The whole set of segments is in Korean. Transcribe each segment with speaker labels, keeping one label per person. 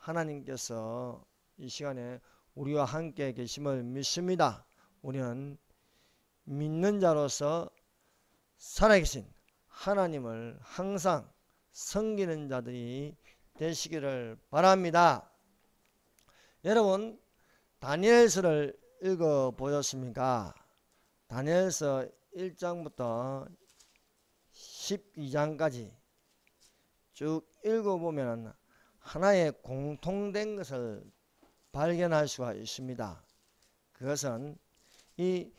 Speaker 1: 하나님께서 이 시간에 우리와 함께 계심을 믿습니다. 우리는 믿는 자로서 살아계신 하나님을 항상 섬기는 자들이 되시기를 바랍니다. 여러분, 다니엘서를 읽어보셨습니까? 다니엘서 1장부터 12장까지 쭉 읽어보면 하나의 공통된 것을 발견할 수가 있습니다. 그것은 이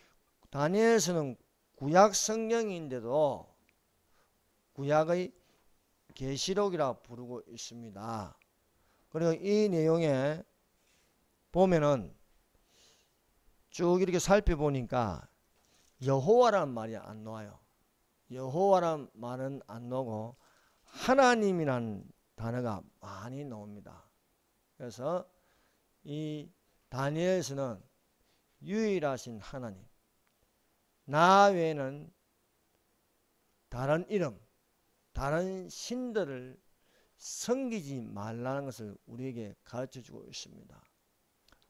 Speaker 1: 다니엘서는 구약 성경인데도 구약의 계시록이라 부르고 있습니다. 그리고 이 내용에 보면은 쭉 이렇게 살펴보니까 여호와라는 말이 안 나와요. 여호와라는 말은 안 나오고 하나님이라는 단어가 많이 나옵니다. 그래서 이 다니엘서는 유일하신 하나님, 나 외에는 다른 이름, 다른 신들을 섬기지 말라는 것을 우리에게 가르쳐주고 있습니다.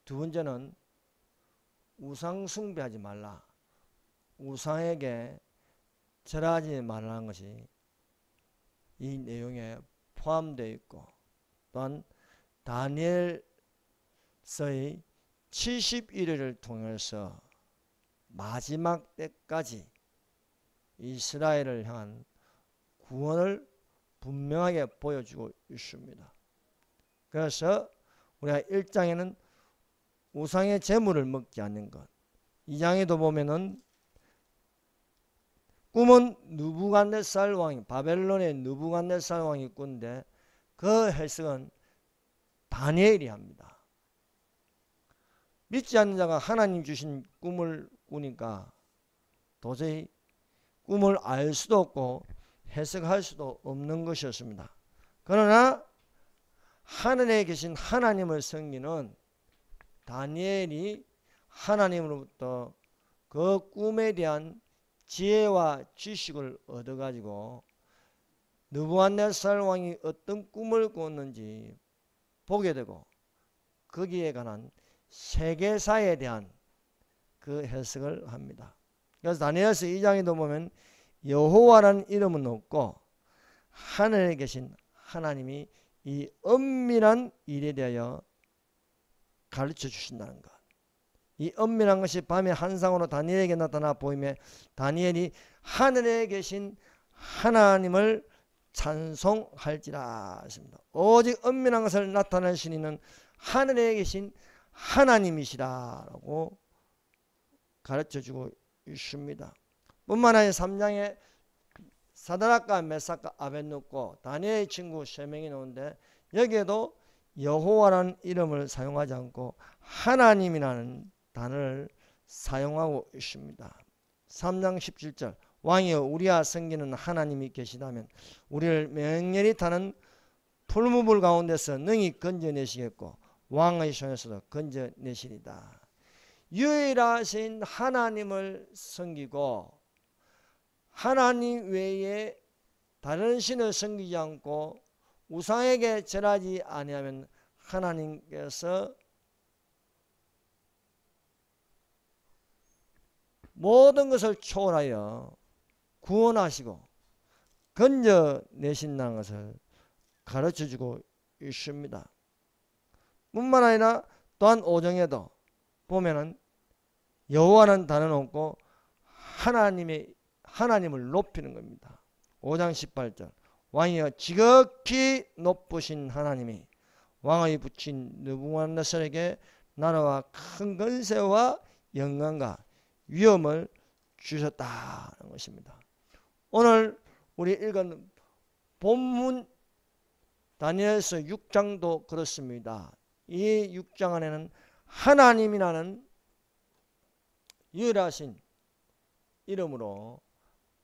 Speaker 1: 두 번째는 우상 숭배하지 말라, 우상에게 절하지 말라는 것이 이 내용에 포함되어 있고, 또한 다니엘서의 71일을 통해서 마지막 때까지 이스라엘을 향한 구원을 분명하게 보여주고 있습니다. 그래서 우리가 1장에는 우상의 재물을 먹지 않는 것, 2장에도 보면은 꿈은 느부갓네살 왕이, 바벨론의 느부갓네살 왕이 꾼데 그 해석은 다니엘이 합니다. 믿지 않는 자가 하나님 주신 꿈을 꾸니까 도저히 꿈을 알 수도 없고 해석할 수도 없는 것이었습니다. 그러나 하늘에 계신 하나님을 섬기는 다니엘이 하나님으로부터 그 꿈에 대한 지혜와 지식을 얻어가지고 느부갓네살 왕이 어떤 꿈을 꾸었는지 보게 되고 거기에 관한 세계사에 대한 그 해석을 합니다. 그래서 다니엘서 2장에도 보면 여호와라는 이름은 없고 하늘에 계신 하나님이 이 엄밀한 일에 대하여 가르쳐 주신다는 것. 이 엄밀한 것이 밤의 환상으로 다니엘에게 나타나 보이며 다니엘이 하늘에 계신 하나님을 찬송할지라 했습니다. 오직 엄밀한 것을 나타내신 이는 하늘에 계신 하나님이시라고 가르쳐주고 있습니다. 뿐만 아니라 3장에 사드락과 메삭과 아벳느고 다니엘의 친구 3명이 나오는데 여기에도 여호와라는 이름을 사용하지 않고 하나님이라는 단어를 사용하고 있습니다. 3장 17절 왕이여 우리와 섬기는 하나님이 계시다면 우리를 맹렬히 타는 풀무불 가운데서 능히 건져내시겠고 왕의 손에서도 건져내시리다. 유일하신 하나님을 섬기고 하나님 외에 다른 신을 섬기지 않고 우상에게 절하지 아니하면 하나님께서 모든 것을 초월하여 구원하시고 건져내신다는 것을 가르쳐주고 있습니다. 뿐만 아니라 또한 5장에도 보면은 여호와는 단어는 없고 하나님을 높이는 겁니다. 5장 18절 왕이여 지극히 높으신 하나님이 왕의 붙인 느부갓네살에게 나라와 큰 권세와 영광과 위엄을 주셨다는 것입니다. 오늘 우리 읽은 본문 다니엘서 6장도 그렇습니다. 이 6장 안에는 하나님이라는 유일하신 이름으로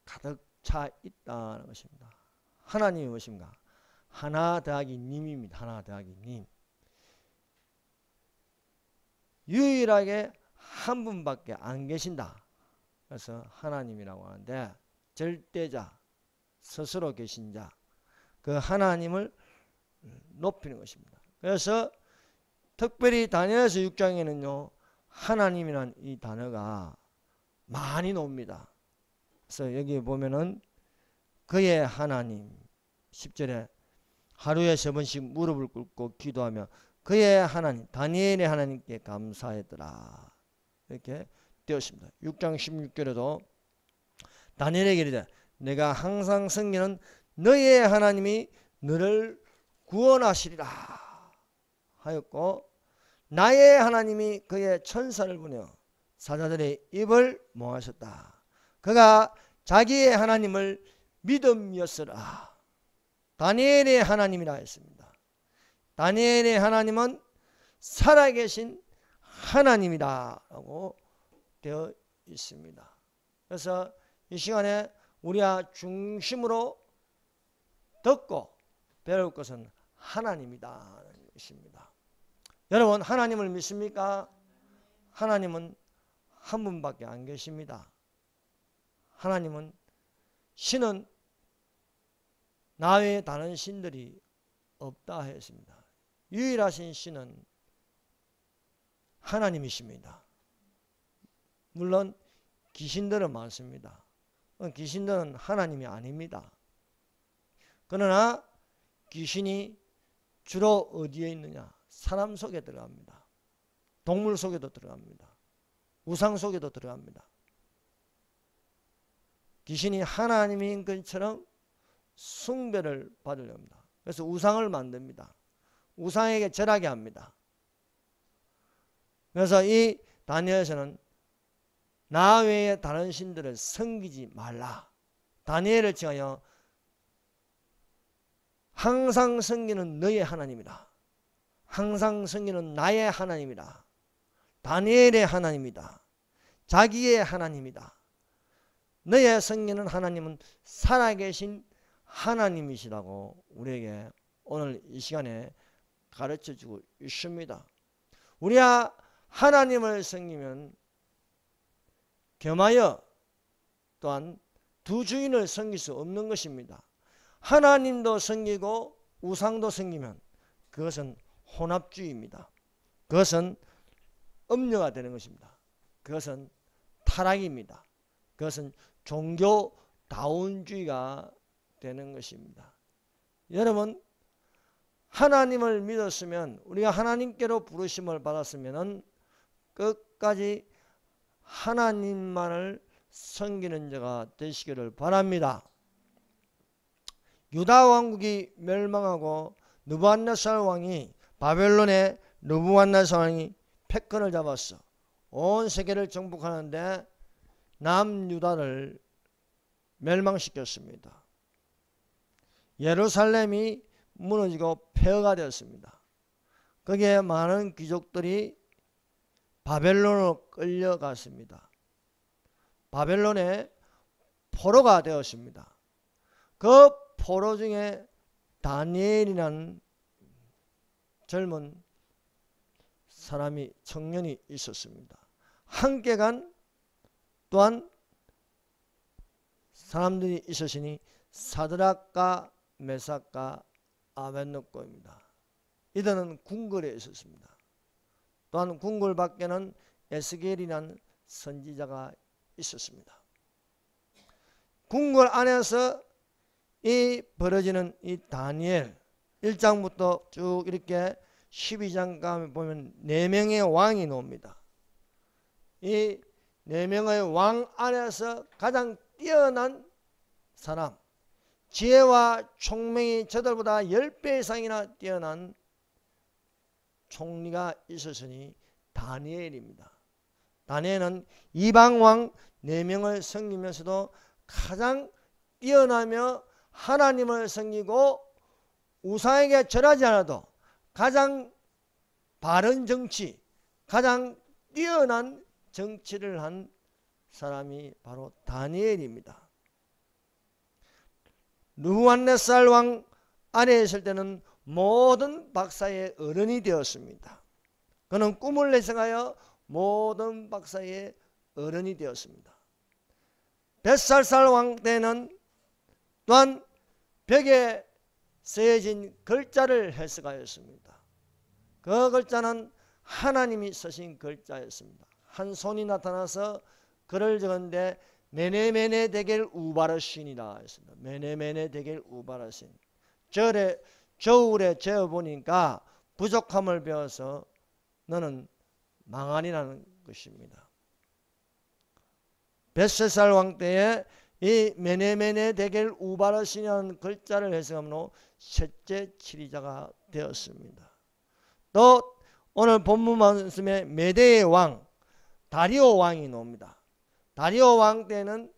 Speaker 1: 가득 차 있다는 것입니다. 하나님이 무엇인가? 하나 더하기 님입니다. 하나 더하기 님. 유일하게 한 분밖에 안 계신다. 그래서 하나님이라고 하는데 절대자, 스스로 계신 자, 그 하나님을 높이는 것입니다. 그래서 특별히 다니엘서 6장에는요 하나님이란 이 단어가 많이 나옵니다. 그래서 여기 보면은 그의 하나님 10절에 하루에 3번씩 무릎을 꿇고 기도하며 그의 하나님 다니엘의 하나님께 감사했더라 이렇게 되었습니다. 6장 16절에도 다니엘에게 이르되 내가 항상 섬기는 너의 하나님이 너를 구원하시리라 하였고 나의 하나님이 그의 천사를 보내어 사자들의 입을 모하셨다. 그가 자기의 하나님을 믿음이었으라. 다니엘의 하나님이라 했습니다. 다니엘의 하나님은 살아계신 하나님이다 라고 되어 있습니다. 그래서 이 시간에 우리가 중심으로 듣고 배울 것은 하나님이다 라는 것입니다. 여러분 하나님을 믿습니까? 하나님은 한 분밖에 안 계십니다. 하나님은 신은 나 외에 다른 신들이 없다 했습니다. 유일하신 신은 하나님이십니다. 물론 귀신들은 많습니다. 귀신들은 하나님이 아닙니다. 그러나 귀신이 주로 어디에 있느냐? 사람 속에 들어갑니다. 동물 속에도 들어갑니다. 우상 속에도 들어갑니다. 귀신이 하나님인 것처럼 숭배를 받으려 합니다. 그래서 우상을 만듭니다. 우상에게 절하게 합니다. 그래서 이 다니엘에서는 나 외에 다른 신들을 섬기지 말라. 다니엘을 칭하여 항상 섬기는 너의 하나님이다. 항상 섬기는 나의 하나님이다. 다니엘의 하나님이다. 자기의 하나님이다. 너의 섬기는 하나님은 살아계신 하나님이시라고 우리에게 오늘 이 시간에 가르쳐주고 있습니다. 우리가 하나님을 섬기면 겸하여 또한 두 주인을 섬길 수 없는 것입니다. 하나님도 섬기고 우상도 섬기면 그것은 혼합주의입니다. 그것은 음녀가 되는 것입니다. 그것은 타락입니다. 그것은 종교다운주의가 되는 것입니다. 여러분 하나님을 믿었으면 우리가 하나님께로 부르심을 받았으면 끝까지 하나님만을 섬기는 자가 되시기를 바랍니다. 유다 왕국이 멸망하고 느부갓네살 왕이 바벨론의 느부갓네살 왕이 패권을 잡았어. 온 세계를 정복하는데 남유다를 멸망시켰습니다. 예루살렘이 무너지고 폐허가 되었습니다. 거기에 많은 귀족들이 바벨론으로 끌려갔습니다. 바벨론의 포로가 되었습니다. 그 포로 중에 다니엘이라는 젊은 사람이 청년이 있었습니다. 함께 간 또한 사람들이 있으시니 사드락과 메삭과 아벳느고입니다. 이들은 궁궐에 있었습니다. 또한 궁궐 밖에는 에스겔이라는 선지자가 있었습니다. 궁궐 안에서 이 벌어지는 이 다니엘 1장부터 쭉 이렇게 12장까지 보면 4명의 왕이 나옵니다. 이 4명의 왕 안에서 가장 뛰어난 사람, 지혜와 총명이 저들보다 10배 이상이나 뛰어난 총리가 있었으니 다니엘입니다. 다니엘은 이방왕 4명을 섬기면서도 가장 뛰어나며 하나님을 섬기고 우상에게 절하지 않아도 가장 바른 정치, 가장 뛰어난 정치를 한 사람이 바로 다니엘입니다. 느부갓네살 왕 안에 있을 때는 모든 박사의 어른이 되었습니다. 그는 꿈을 예상하여 모든 박사의 어른이 되었습니다. 벳살살 왕 때는 또한 벽에 쓰여진 글자를 해석하였습니다. 그 글자는 하나님이 쓰신 글자였습니다. 한 손이 나타나서 글을 적었는데 메네메네 데겔 우바르신이다 했습니다. 메네메네 데겔 우바르신. 저울에 재어보니까 부족함을 배워서 너는 망하리라는 것입니다. 벳세살 왕 때에 이 메네메네 데겔 우바르신이라는 글자를 해석하므로 셋째 치리자가 되었습니다. 또 오늘 본문 말씀에 메대의 왕 다리오 왕이 나옵니다. 다리오 왕 때는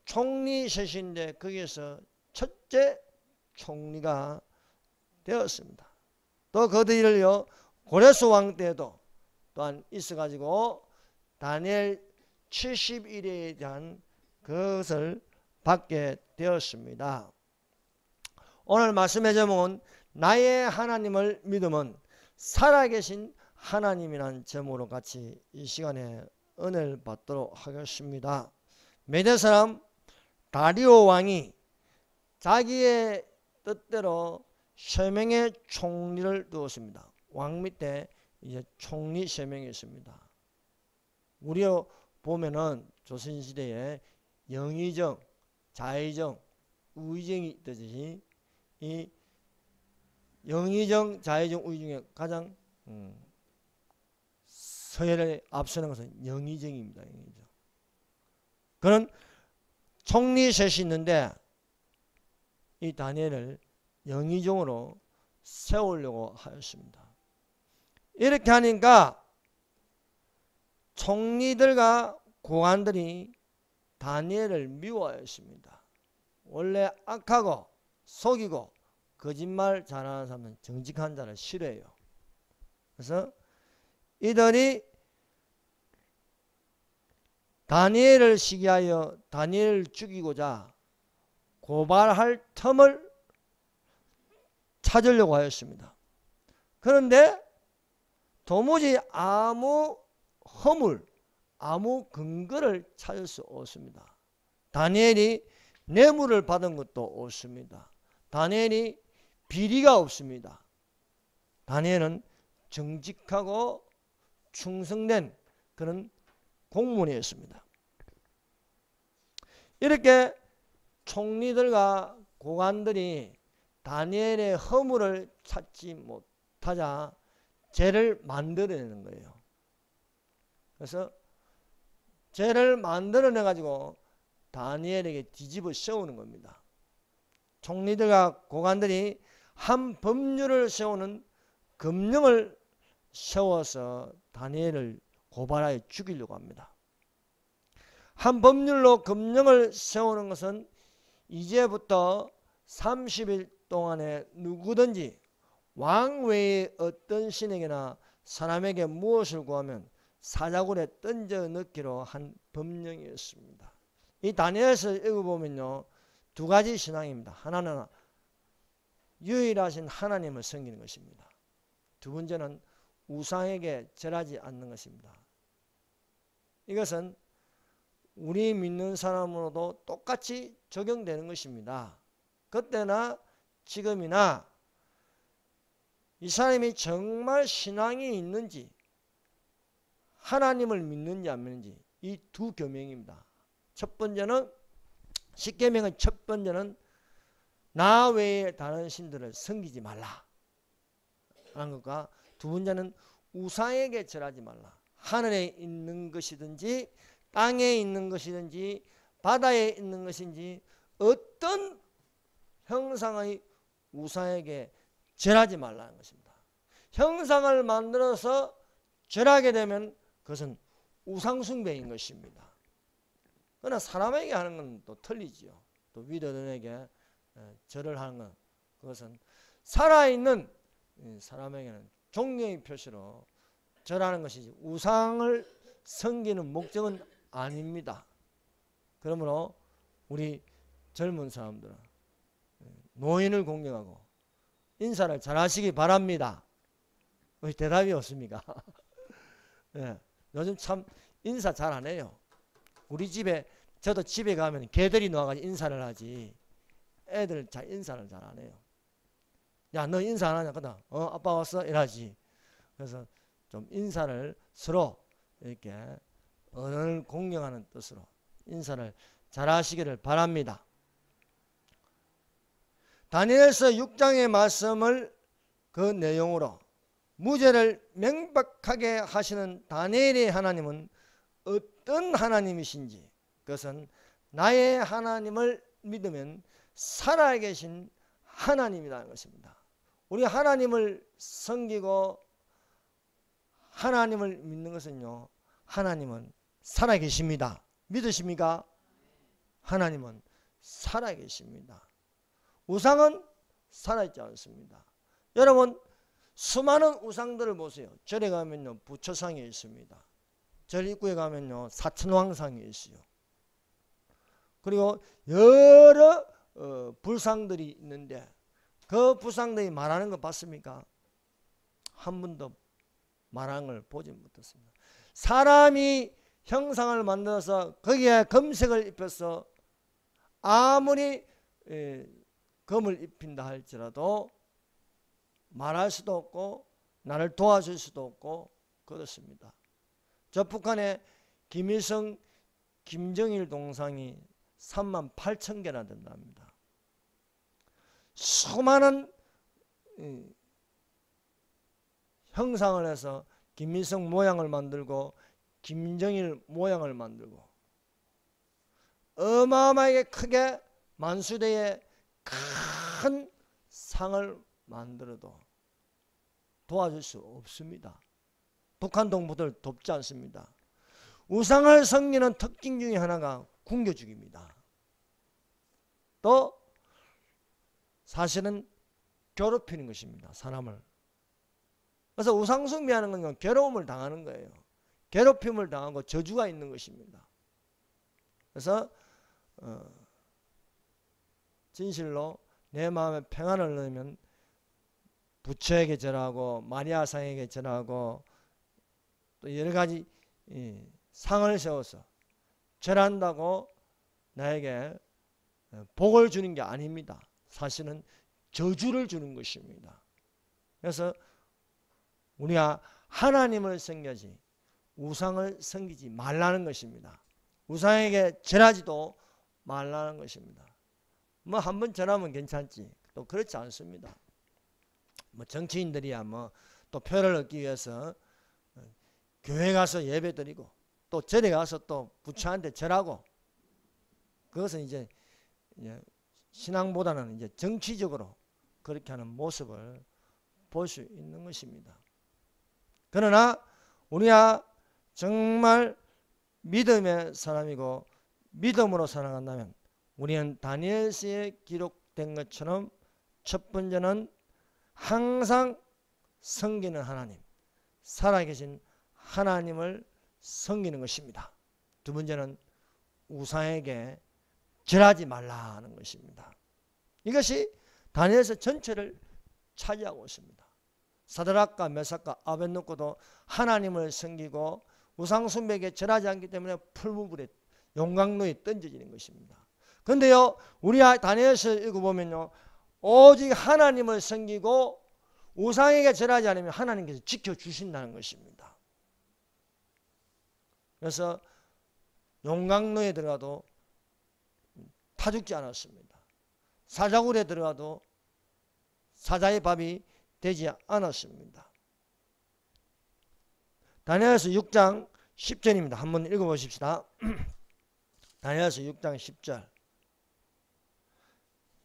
Speaker 1: 총리 셋인데 거기에서 첫째 총리가 되었습니다. 또 그 뒤를요 고레스 왕 때도 또한 있어가지고 다니엘 70일에 대한 그것을 받게 되었습니다. 오늘 말씀의 제목은 나의 하나님을 믿음은 살아계신 하나님이라는 제목으로 같이 이 시간에 은혜를 받도록 하겠습니다. 메대 사람 다리오 왕이 자기의 뜻대로 3명의 총리를 두었습니다. 왕 밑에 이제 총리 3명이 있습니다. 우리가 보면은 조선시대에 영의정, 자의정, 우의정이 있듯이 이 영의정, 자의정, 우의 중에 가장 서열에 앞서는 것은 영의정입니다. 영의정. 그런 총리 셋이 있는데 이 다니엘을 영의정으로 세우려고 하였습니다. 이렇게 하니까 총리들과 고관들이 다니엘을 미워했습니다. 원래 악하고 속이고 거짓말 잘하는 사람은 정직한 자를 싫어해요. 그래서 이들이 다니엘을 시기하여 다니엘을 죽이고자 고발할 틈을 찾으려고 하였습니다. 그런데 도무지 아무 허물, 아무 근거를 찾을 수 없습니다. 다니엘이 뇌물을 받은 것도 없습니다. 다니엘이 비리가 없습니다. 다니엘은 정직하고 충성된 그런 공무원이었습니다. 이렇게 총리들과 고관들이 다니엘의 허물을 찾지 못하자 죄를 만들어내는 거예요. 그래서 죄를 만들어내 가지고 다니엘에게 뒤집어 세우는 겁니다. 총리들과 고관들이 한 법률을 세우는 금령을 세워서 다니엘을 고발하여 죽이려고 합니다. 한 법률로 금령을 세우는 것은 이제부터 30일 동안에 누구든지 왕 외에 어떤 신에게나 사람에게 무엇을 구하면 사자굴에 던져 넣기로 한 법령이었습니다. 이 다니엘서 읽어보면요 2가지 신앙입니다. 하나는 유일하신 하나님을 섬기는 것입니다. 두 번째는 우상에게 절하지 않는 것입니다. 이것은 우리 믿는 사람으로도 똑같이 적용되는 것입니다. 그때나 지금이나 이 사람이 정말 신앙이 있는지 하나님을 믿는지 안 믿는지 이 두 계명입니다. 첫 번째는 10계명의 첫 번째는 나 외에 다른 신들을 섬기지 말라 하는 것과 두 번째는 우상에게 절하지 말라. 하늘에 있는 것이든지 땅에 있는 것이든지 바다에 있는 것인지 어떤 형상의 우상에게 절하지 말라는 것입니다. 형상을 만들어서 절하게 되면 그것은 우상숭배인 것입니다. 그러나 사람에게 하는 건 또 틀리지요. 또 위대들에게 절을 하는 건 그것은 살아있는 사람에게는 존경의 표시로 절하는 것이지 우상을 섬기는 목적은 아닙니다. 그러므로 우리 젊은 사람들은 노인을 공경하고 인사를 잘 하시기 바랍니다. 왜 대답이 없습니까? 네, 요즘 참 인사 잘 안 해요. 우리 집에 저도 집에 가면 개들이 나와가지고 인사를 하지 애들 잘 인사를 잘 안 해요. 야 너 인사 안 하냐? 그다 아빠 왔어? 이러지. 그래서 좀 인사를 서로 이렇게 언어를 공경하는 뜻으로 인사를 잘 하시기를 바랍니다. 다니엘서 6장의 말씀을 그 내용으로 무죄를 명백하게 하시는 다니엘의 하나님은 어떤 하나님이신지, 그것은 나의 하나님을 믿으면 살아계신 하나님이라는 것입니다. 우리 하나님을 섬기고 하나님을 믿는 것은요, 하나님은 살아계십니다. 믿으십니까? 하나님은 살아계십니다. 우상은 살아있지 않습니다. 여러분, 수많은 우상들을 보세요. 절에 가면요, 부처상이 있습니다. 절 입구에 가면요, 사천왕상이 있어요. 그리고 여러 불상들이 있는데 그 불상들이 말하는 거 봤습니까? 한 번도 말하는 걸 보지 못했습니다. 사람이 형상을 만들어서 거기에 금색을 입혀서 아무리 금을 입힌다 할지라도 말할 수도 없고 나를 도와줄 수도 없고 그렇습니다. 저 북한의 김일성, 김정일 동상이 38,000개나 된답니다. 수많은 형상을 해서 김일성 모양을 만들고 김정일 모양을 만들고 어마어마하게 크게 만수대에 큰 상을 만들어도 도와줄 수 없습니다. 북한 동포들 돕지 않습니다. 우상을 섬기는 특징 중에 하나가 굶겨 죽입니다. 또 사실은 괴롭히는 것입니다. 사람을. 그래서 우상 숭배하는 건 괴로움을 당하는 거예요. 괴롭힘을 당하고 저주가 있는 것입니다. 그래서 진실로 내 마음에 평안을 넣으면 부처에게 절하고 마리아상에게 절하고 또 여러 가지 상을 세워서 절한다고 나에게 복을 주는 게 아닙니다. 사실은 저주를 주는 것입니다. 그래서 우리가 하나님을 섬겨지 우상을 섬기지 말라는 것입니다. 우상에게 절하지도 말라는 것입니다. 뭐 한번 절하면 괜찮지. 또 그렇지 않습니다. 뭐 정치인들이야 뭐 또 표를 얻기 위해서 교회 가서 예배 드리고 또 절에 가서 또 부처한테 절하고 그것은 이제 신앙보다는 이제 정치적으로 그렇게 하는 모습을 볼 수 있는 것입니다. 그러나 우리가 정말 믿음의 사람이고 믿음으로 살아간다면 우리는 다니엘서에 기록된 것처럼 첫 번째는 항상 섬기는 하나님, 살아계신 하나님을 섬기는 것입니다. 두 번째는 우상에게 절하지 말라는 것입니다. 이것이 다니엘서 전체를 차지하고 있습니다. 사드락과 메삭과 아벳노고도 하나님을 섬기고 우상 숭배에게 절하지 않기 때문에 풀무불에 용광로에 던져지는 것입니다. 그런데요, 우리 다니엘서 읽어보면요, 오직 하나님을 섬기고 우상에게 절하지 않으면 하나님께서 지켜주신다는 것입니다. 그래서 용광로에 들어가도 타 죽지 않았습니다. 사자굴에 들어가도 사자의 밥이 되지 않았습니다. 다니엘서 6장 10절입니다. 한번 읽어보십시다. 다니엘서 6장 10절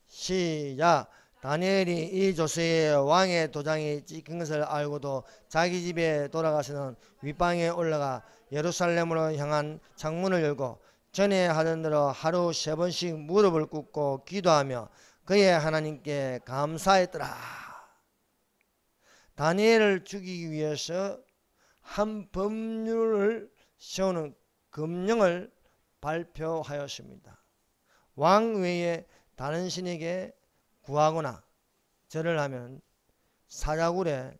Speaker 1: 시작. 다니엘이 이 조서에 왕의 도장이 찍힌 것을 알고도 자기 집에 돌아가서는 윗방에 올라가 예루살렘으로 향한 창문을 열고 전에 하던 대로 하루 3번씩 무릎을 꿇고 기도하며 그의 하나님께 감사했더라. 다니엘을 죽이기 위해서 한 법률을 세우는 금령을 발표하였습니다. 왕 외에 다른 신에게 구하거나 절을 하면 사자굴에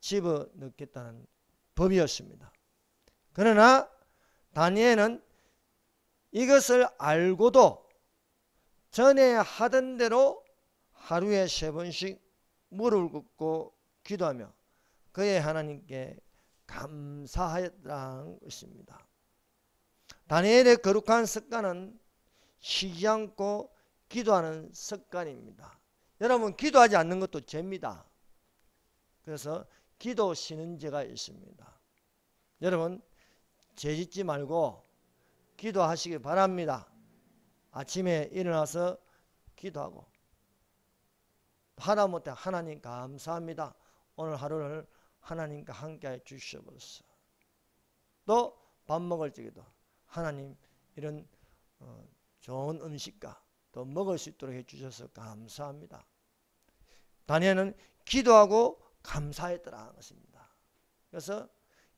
Speaker 1: 집어넣겠다는 법이었습니다. 그러나 다니엘은 이것을 알고도 전에 하던 대로 하루에 3번씩 무릎을 꿇고 기도하며 그의 하나님께 감사하였다는 것입니다. 다니엘의 거룩한 습관은 쉬지 않고 기도하는 습관입니다. 여러분, 기도하지 않는 것도 죄입니다. 그래서 기도 쉬는 죄가 있습니다. 여러분, 죄 짓지 말고 기도하시기 바랍니다. 아침에 일어나서 기도하고, 하다못해 하나님 감사합니다. 오늘 하루를 하나님과 함께 주셔버렸어. 또 밥 먹을 적에도 하나님 이런 좋은 음식과 또 먹을 수 있도록 해주셔서 감사합니다. 다니엘은 기도하고 감사했더라 것입니다. 그래서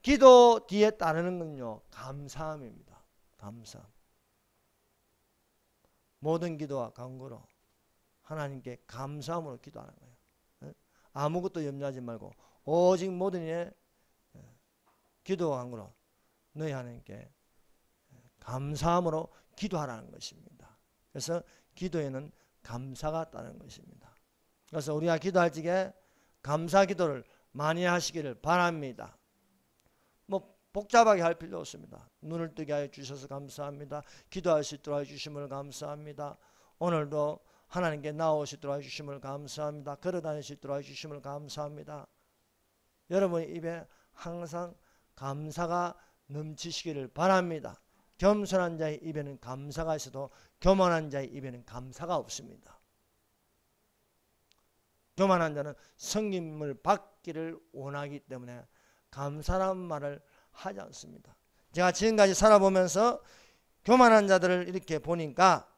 Speaker 1: 기도 뒤에 따르는 건요, 감사함입니다. 감사함. 모든 기도와 간구로 하나님께 감사함으로 기도하는 거예요. 아무것도 염려하지 말고 오직 모든 일에 기도와 간구로 너희 하나님께 감사함으로 기도하라는 것입니다. 그래서 기도에는 감사가 있다는 것입니다. 그래서 우리가 기도할 적에 감사 기도를 많이 하시기를 바랍니다. 뭐 복잡하게 할 필요 없습니다. 눈을 뜨게 하여 주셔서 감사합니다. 기도할 수 있도록 해주심을 감사합니다. 오늘도 하나님께 나올 수 있도록 해주심을 감사합니다. 걸어다닐 수 있도록 해주심을 감사합니다. 여러분의 입에 항상 감사가 넘치시기를 바랍니다. 겸손한 자의 입에는 감사가 있어도 교만한 자의 입에는 감사가 없습니다. 교만한 자는 성김을 받기를 원하기 때문에 감사라는 말을 하지 않습니다. 제가 지금까지 살아보면서 교만한 자들을 이렇게 보니까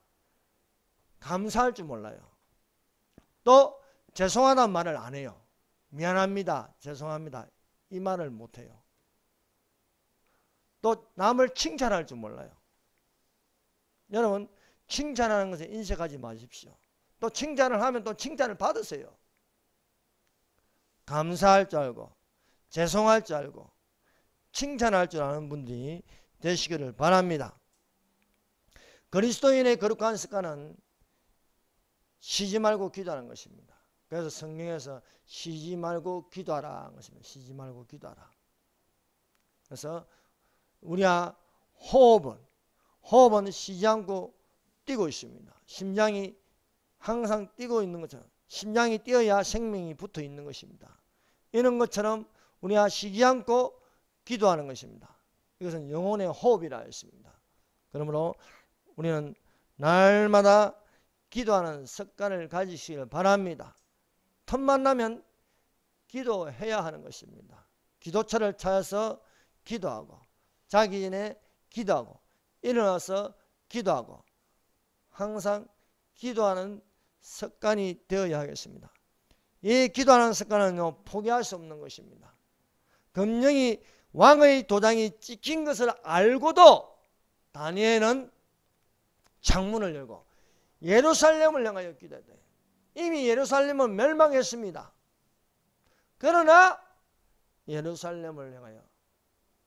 Speaker 1: 감사할 줄 몰라요. 또 죄송하다는 말을 안 해요. 미안합니다, 죄송합니다, 이 말을 못해요. 또 남을 칭찬할 줄 몰라요. 여러분, 칭찬하는 것에 인색하지 마십시오. 또 칭찬을 하면 또 칭찬을 받으세요. 감사할 줄 알고 죄송할 줄 알고 칭찬할 줄 아는 분들이 되시기를 바랍니다. 그리스도인의 거룩한 습관은 쉬지 말고 기도하는 것입니다. 그래서 성경에서 쉬지 말고 기도하라 것입니다. 쉬지 말고 기도하라. 그래서 우리가 호흡은 쉬지 않고 뛰고 있습니다. 심장이 항상 뛰고 있는 것처럼, 심장이 뛰어야 생명이 붙어 있는 것입니다. 이런 것처럼 우리가 쉬지 않고 기도하는 것입니다. 이것은 영혼의 호흡이라 했습니다. 그러므로 우리는 날마다 기도하는 습관을 가지시길 바랍니다. 틈만 나면 기도해야 하는 것입니다. 기도처를 찾아서 기도하고, 자기 전에 기도하고, 일어나서 기도하고, 항상 기도하는 습관이 되어야 하겠습니다. 이 기도하는 습관은 포기할 수 없는 것입니다. 금령이 왕의 도장이 찍힌 것을 알고도 다니엘은 창문을 열고 예루살렘을 향하여 기도했다. 이미 예루살렘은 멸망했습니다. 그러나 예루살렘을 향하여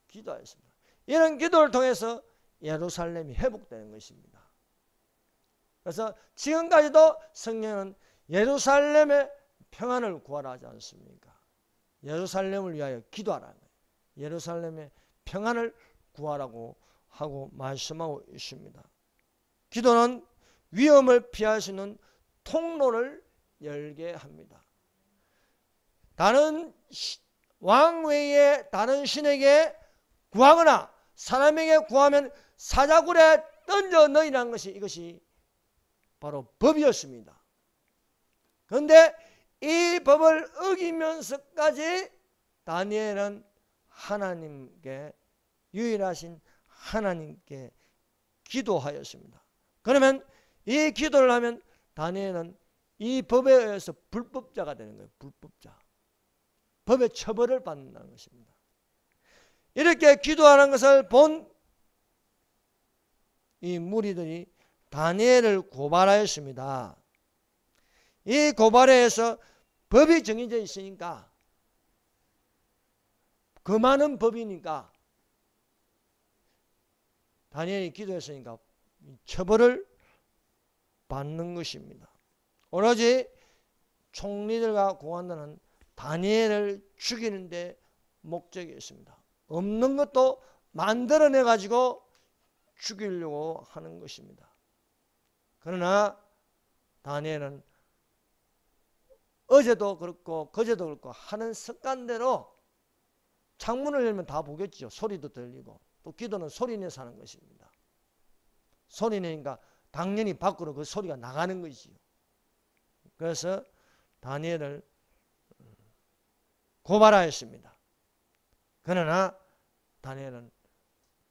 Speaker 1: 기도하였습니다. 이런 기도를 통해서 예루살렘이 회복되는 것입니다. 그래서 지금까지도 성경은 예루살렘의 평안을 구하라 하지 않습니까? 예루살렘을 위하여 기도하라는 거예요. 예루살렘의 평안을 구하라고 하고 말씀하고 있습니다. 기도는 위험을 피할 수 있는 통로를 열게 합니다. 다른 왕 외에 다른 신에게 구하거나 사람에게 구하면 사자굴에 던져 넣으라는 것이 이것이 바로 법이었습니다. 그런데 이 법을 어기면서까지 다니엘은 하나님께, 유일하신 하나님께 기도하였습니다. 그러면 이 기도를 하면 다니엘은 이 법에 의해서 불법자가 되는 거예요. 불법자. 법의 처벌을 받는다는 것입니다. 이렇게 기도하는 것을 본 이 무리들이 다니엘을 고발하였습니다. 이 고발에 의해서 법이 정해져 있으니까, 그 많은 법이니까 다니엘이 기도했으니까 처벌을 받는 것입니다. 오로지 총리들과 공안들은 다니엘을 죽이는 데 목적이 있습니다. 없는 것도 만들어내 가지고 죽이려고 하는 것입니다. 그러나 다니엘은 어제도 그렇고 그제도 그렇고 하는 습관대로 창문을 열면 다 보겠죠. 소리도 들리고. 또 기도는 소리 내서 하는 것입니다. 소리 내니까 당연히 밖으로 그 소리가 나가는 것이죠. 그래서 다니엘을 고발하였습니다. 그러나 다니엘은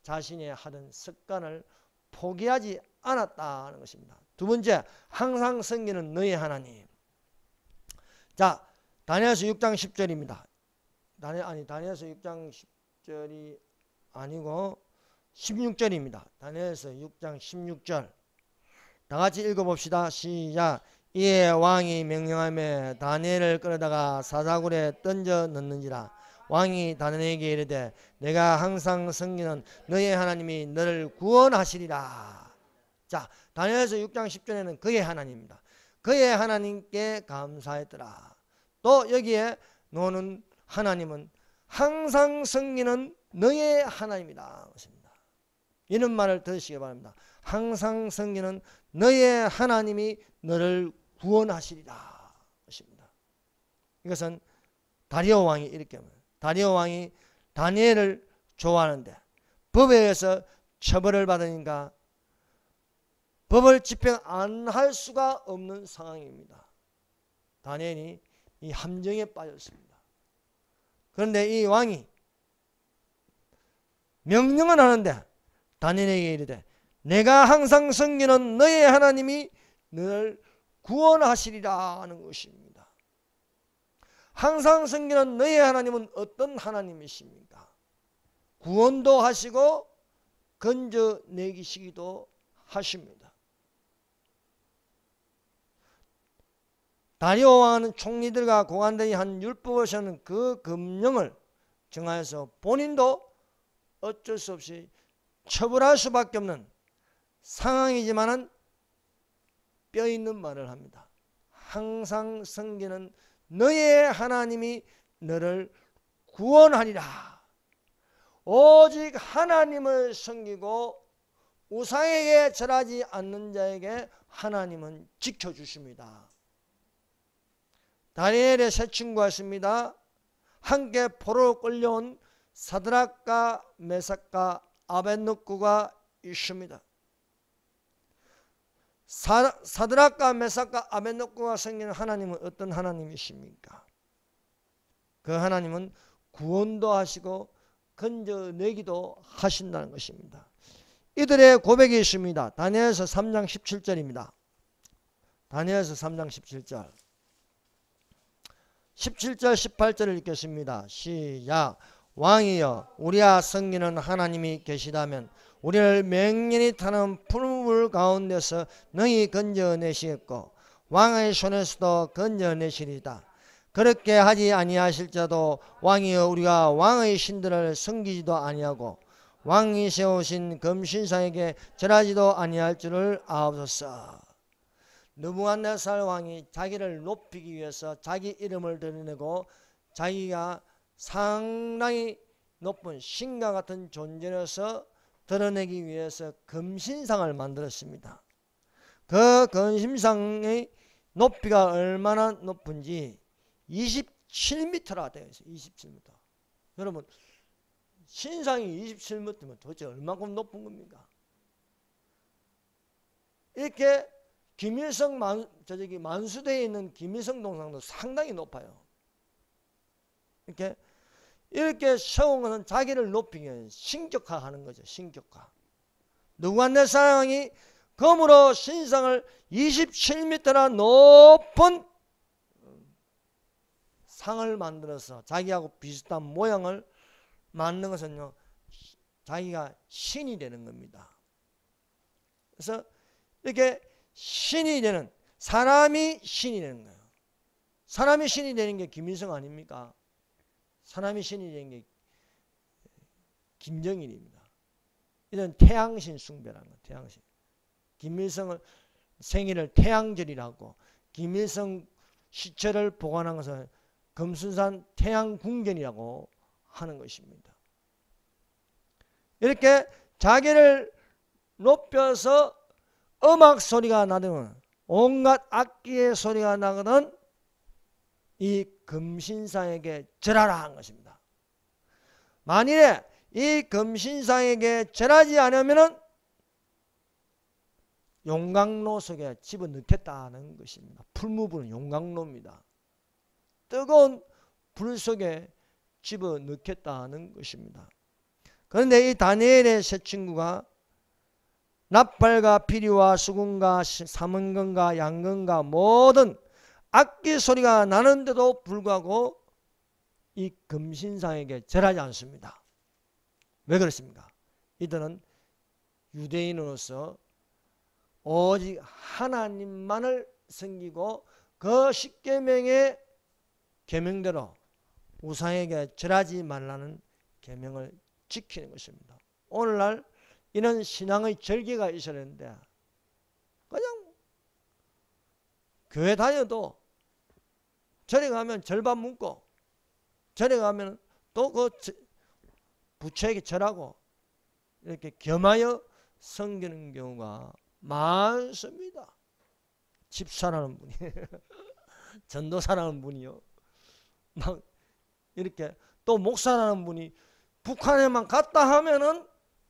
Speaker 1: 자신이 하던 습관을 포기하지 않았다는 것입니다. 두 번째, 항상 섬기는 너의 하나님. 자, 다니엘서 6장 10절입니다. 다니엘서 6장 10절이 아니고 16절입니다. 다니엘서 6장 16절. 다 같이 읽어봅시다. 시작. 이에 왕이 명령하며 다니엘을 끌어다가 사자굴에 던져 넣는지라. 왕이 다니엘에게 이르되 내가 항상 섬기는 너의 하나님이 너를 구원하시리라. 자, 다니엘서 6장 10절에는 그의 하나님입니다. 그의 하나님께 감사했더라. 또 여기에 노는 하나님은 항상 섬기는 너의 하나님이다. 이런 말을 들으시기 바랍니다. 항상 섬기는 너의 하나님이 너를 구원하시리라. 이것은 다리오 왕이 이렇게 합니다. 다리오 왕이 다니엘을 좋아하는데 법에 의해서 처벌을 받으니까 법을 집행 안 할 수가 없는 상황입니다. 다니엘이 이 함정에 빠졌습니다. 그런데 이 왕이 명령을 하는데 다니엘에게 이르되 내가 항상 섬기는 너의 하나님이 너를 구원하시리라 하는 것입니다. 항상 섬기는 너의 하나님은 어떤 하나님이십니까? 구원도 하시고 건져내기시기도 하십니다. 다리오 왕은 총리들과 고관들이 한 율법을 세우는 그 금령을 정하여서 본인도 어쩔 수 없이 처벌할 수밖에 없는 상황이지만은 뼈 있는 말을 합니다. 항상 섬기는 너의 하나님이 너를 구원하리라. 오직 하나님을 섬기고 우상에게 절하지 않는 자에게 하나님은 지켜주십니다. 다니엘의 세 친구가 있습니다. 함께 포로로 끌려온 사드락과 메삭과 아벳느고가 있습니다. 사드락과 메삭과 아벳느고가 섬기는 하나님은 어떤 하나님이십니까? 그 하나님은 구원도 하시고 건져내기도 하신다는 것입니다. 이들의 고백이 있습니다. 다니엘서 3장 17절입니다. 다니엘서 3장 17절 17절 18절을 읽겠습니다. 시작. 왕이여 우리가 섬기는 하나님이 계시다면 우리를 맹렬히 타는 푸른 물 가운데서 능히 건져내시겠고 왕의 손에서도 건져내시리다. 그렇게 하지 아니하실 자도 왕이여 우리가 왕의 신들을 섬기지도 아니하고 왕이 세우신 금신상에게 절하지도 아니할 줄을 아옵소서. 느부갓네살 왕이 자기를 높이기 위해서 자기 이름을 드러내고 자기가 상당히 높은 신과 같은 존재로서 드러내기 위해서 금신상을 만들었습니다. 그 금신상의 높이가 얼마나 높은지 27m라 되어 있어요. 27m. 여러분 신상이 27m면 도대체 얼마큼 높은 겁니까? 이렇게 김일성 만수대에 있는 김일성 동상도 상당히 높아요. 이렇게 세운 것은 자기를 높이기 위해 신격화하는 거죠. 신격화. 느부갓네살 왕이 검으로 신상을 27m나 높은 상을 만들어서 자기하고 비슷한 모양을 만든 것은요, 자기가 신이 되는 겁니다. 그래서 이렇게 신이 되는, 사람이 신이 되는 거예요. 사람이 신이 되는 게 김일성 아닙니까? 사람이 신이 되는 게 김정일입니다. 이런 태양신 숭배라는 거예요. 태양신. 김일성을 생일을 태양절이라고, 김일성 시체를 보관한 것은 금순산 태양궁전이라고 하는 것입니다. 이렇게 자기를 높여서 음악 소리가 나든 온갖 악기의 소리가 나거든 이 금신상에게 절하라 한 것입니다. 만일에 이 금신상에게 절하지 않으면은 용광로 속에 집어넣겠다는 것입니다. 풀무불은 용광로입니다. 뜨거운 불 속에 집어넣겠다는 것입니다. 그런데 이 다니엘의 세 친구가 나팔과 피리와 수금과 삼은금과 양금과 모든 악기 소리가 나는데도 불구하고 이 금신상에게 절하지 않습니다. 왜 그렇습니까? 이들은 유대인으로서 오직 하나님만을 섬기고 그 십계명의 계명대로 우상에게 절하지 말라는 계명을 지키는 것입니다. 오늘날 이런 신앙의 절개가 있어야 되는데 그냥 교회 다녀도 절에 가면 절반 묻고 절에 가면 또 그 부처에게 절하고 이렇게 겸하여 섬기는 경우가 많습니다. 집사라는 분이 전도사라는 분이요 막 이렇게 또 목사라는 분이 북한에만 갔다 하면은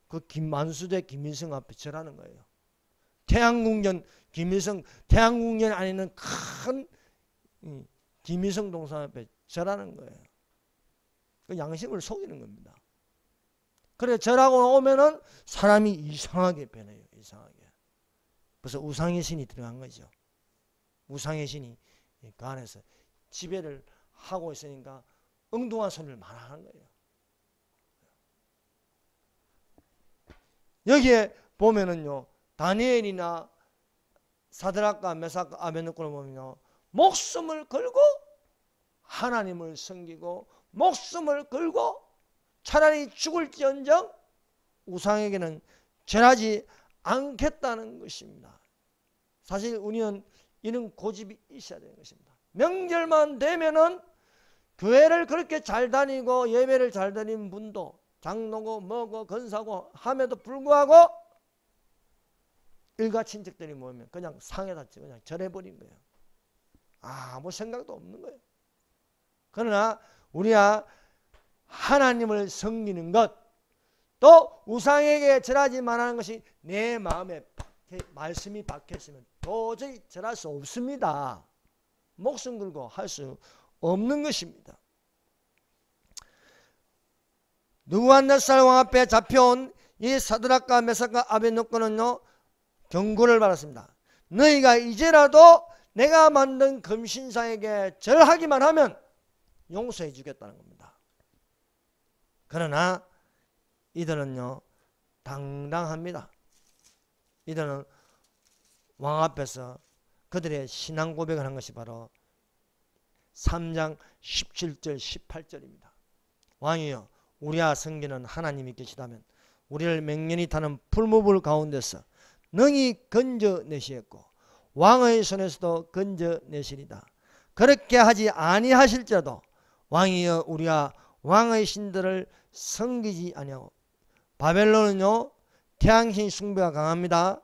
Speaker 1: 그 만수대 김일성 앞에 절하는 거예요. 태양궁전 김일성 태양궁전 안에는 큰 김일성 동상 앞에 절하는 거예요. 그 양심을 속이는 겁니다. 그래 절하고 오면은 사람이 이상하게 변해요. 이상하게. 그래서 우상의 신이 들어간 거죠. 우상의 신이 그 안에서 지배를 하고 있으니까 엉뚱한 소리를 말하는 거예요. 여기에 보면은요 다니엘이나 사드락과 메삭과 아벤느고를 보면요 목숨을 걸고 하나님을 섬기고 목숨을 걸고 차라리 죽을지언정 우상에게는 절하지 않겠다는 것입니다. 사실 우리는 이런 고집이 있어야 되는 것입니다. 명절만 되면은 교회를 그렇게 잘 다니고 예배를 잘 다니는 분도 장로고 뭐고 건사고 함에도 불구하고 일가 친척들이 모이면 그냥 상에다 그냥 절해버린 거예요. 아무 생각도 없는 거예요. 그러나 우리가 하나님을 섬기는 것, 또 우상에게 절하지 말라는 것이 내 마음에 말씀이 박혔으면 도저히 절할 수 없습니다. 목숨 걸고 할 수 없는 것입니다. 느부갓네살 왕 앞에 잡혀온 이 사드락과 메삭과 아벤느고는요 경고를 받았습니다. 너희가 이제라도 내가 만든 금신상에게 절하기만 하면 용서해 주겠다는 겁니다. 그러나 이들은요 당당합니다. 이들은 왕 앞에서 그들의 신앙 고백을 한 것이 바로 3장 17절 18절입니다. 왕이여 우리와 섬기는 하나님이 계시다면 우리를 맹렬히 타는 풀무불 가운데서 능히 건져내시겠고 왕의 손에서도 건져내시리다. 그렇게 하지 아니하실지라도 왕이여 우리가 왕의 신들을 섬기지 아니하고 바벨론은요 태양신 숭배가 강합니다.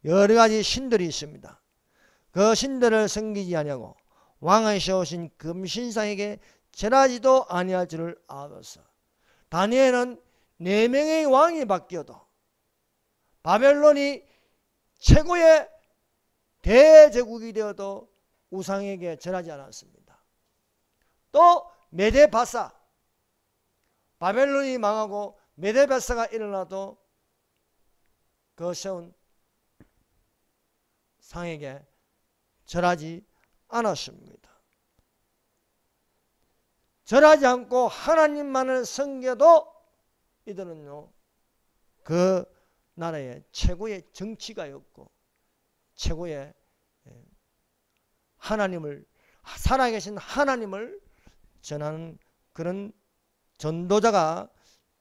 Speaker 1: 여러가지 신들이 있습니다. 그 신들을 섬기지 아니하고 왕의 세우신 금신상에게 절하지도 아니할 줄을 알았어. 다니엘은 4명의 왕이 바뀌어도 바벨론이 최고의 대제국이 되어도 우상에게 절하지 않았습니다. 또 메데바사, 바벨론이 망하고 메데바사가 일어나도 그 세운 상에게 절하지 않았습니다. 절하지 않고 하나님만을 섬겨도 이들은요 그 나라의 최고의 정치가였고 최고의 하나님을 살아계신 하나님을 전하는 그런 전도자가